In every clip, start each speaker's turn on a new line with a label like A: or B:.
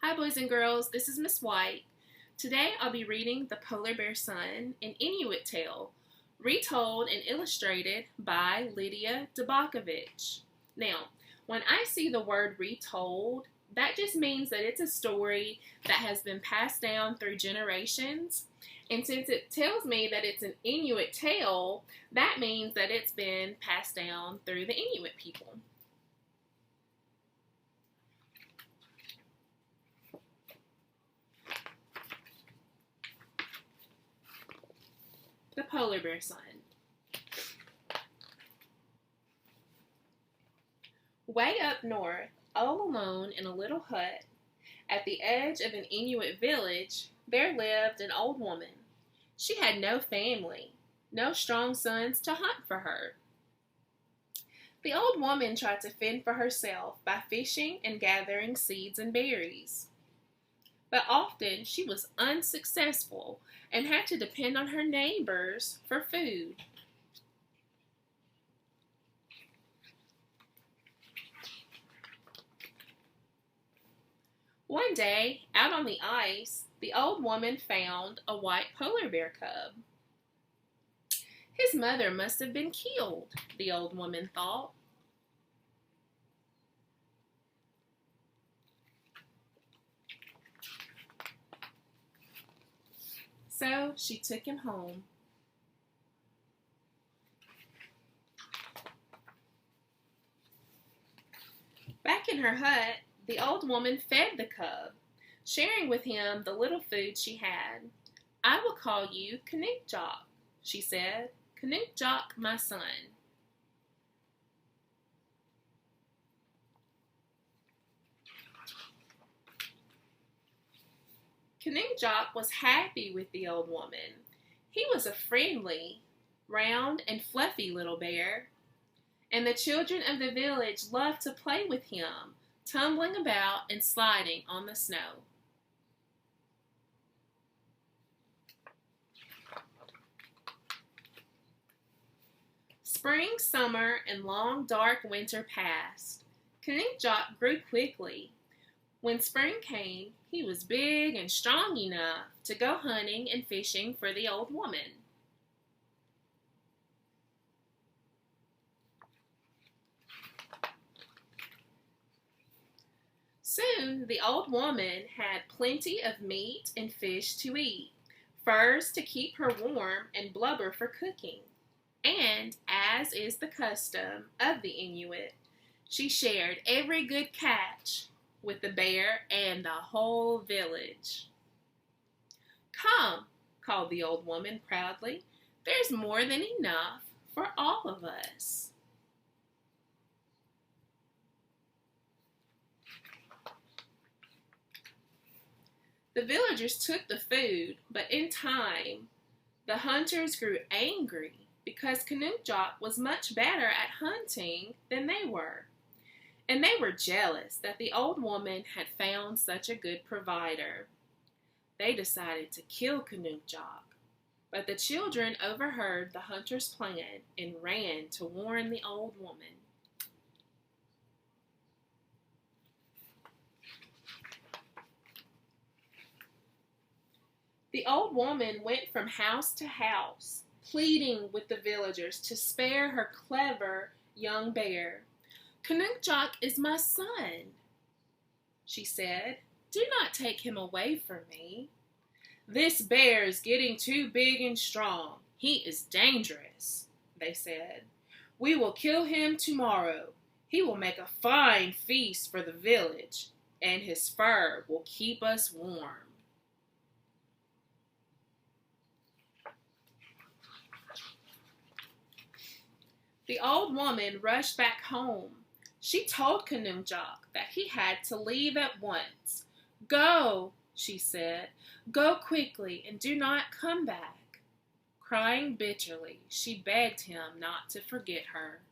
A: Hi, boys and girls. This is Miss White. Today I'll be reading The Polar Bear Son, an Inuit tale, retold and illustrated by Lydia Dubakovich. Now, when I see the word retold, that just means that it's a story that has been passed down through generations. And since it tells me that it's an Inuit tale, that means that it's been passed down through the Inuit people. The Polar Bear Son. Way up north, all alone in a little hut, at the edge of an Inuit village, there lived an old woman. She had no family, no strong sons to hunt for her. The old woman tried to fend for herself by fishing and gathering seeds and berries. But often she was unsuccessful and had to depend on her neighbors for food. One day, out on the ice, the old woman found a white polar bear cub. His mother must have been killed, the old woman thought. So she took him home. Back in her hut, the old woman fed the cub, sharing with him the little food she had. "I will call you Canute-Jock," she said. "Canute-Jock, my son." Canute-Jock was happy with the old woman. He was a friendly, round, and fluffy little bear, and the children of the village loved to play with him, tumbling about and sliding on the snow. Spring, summer, and long dark winter passed. Canute-Jock grew quickly. When spring came, he was big and strong enough to go hunting and fishing for the old woman. Soon the old woman had plenty of meat and fish to eat, furs to keep her warm, and blubber for cooking. And, as is the custom of the Inuit, she shared every good catch with the bear and the whole village. "Come," called the old woman proudly, "there's more than enough for all of us." The villagers took the food, but in time, the hunters grew angry because Canute-Jock was much better at hunting than they were. And they were jealous that the old woman had found such a good provider. They decided to kill Canute-Jock, but the children overheard the hunters' plan and ran to warn the old woman. The old woman went from house to house, pleading with the villagers to spare her clever young bear. "Canute-Jock is my son," she said. "Do not take him away from me." "This bear is getting too big and strong. He is dangerous," they said. "We will kill him tomorrow. He will make a fine feast for the village, and his fur will keep us warm." The old woman rushed back home. She told Canute-Jock that he had to leave at once. "Go," she said. "Go quickly and do not come back." Crying bitterly, she begged him not to forget her.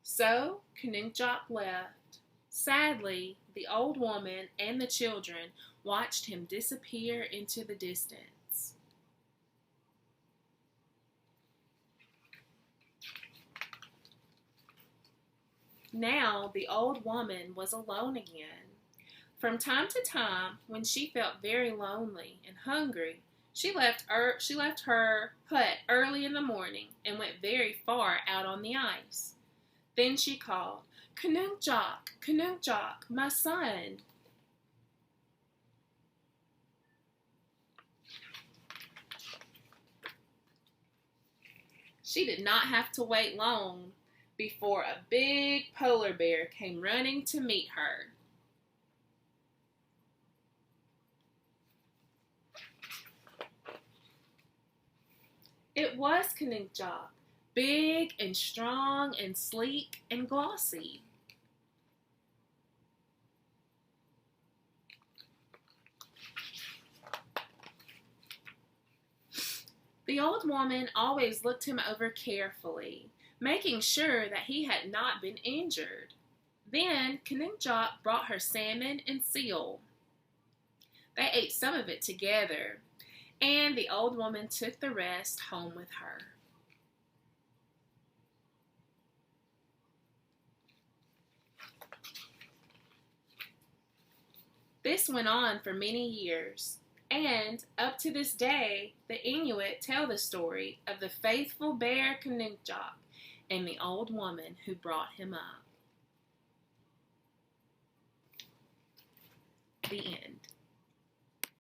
A: So Canute-Jock left. Sadly, the old woman and the children watched him disappear into the distance. Now the old woman was alone again. From time to time, when she felt very lonely and hungry, she left her hut early in the morning and went very far out on the ice. Then she called, Canuck, my son." She did not have to wait long before a big polar bear came running to meet her. It was Canuck, big and strong and sleek and glossy. The old woman always looked him over carefully, making sure that he had not been injured. Then Canuck brought her salmon and seal. They ate some of it together, and the old woman took the rest home with her. This went on for many years, and up to this day, the Inuit tell the story of the faithful bear Canuck and the old woman who brought him up. The end.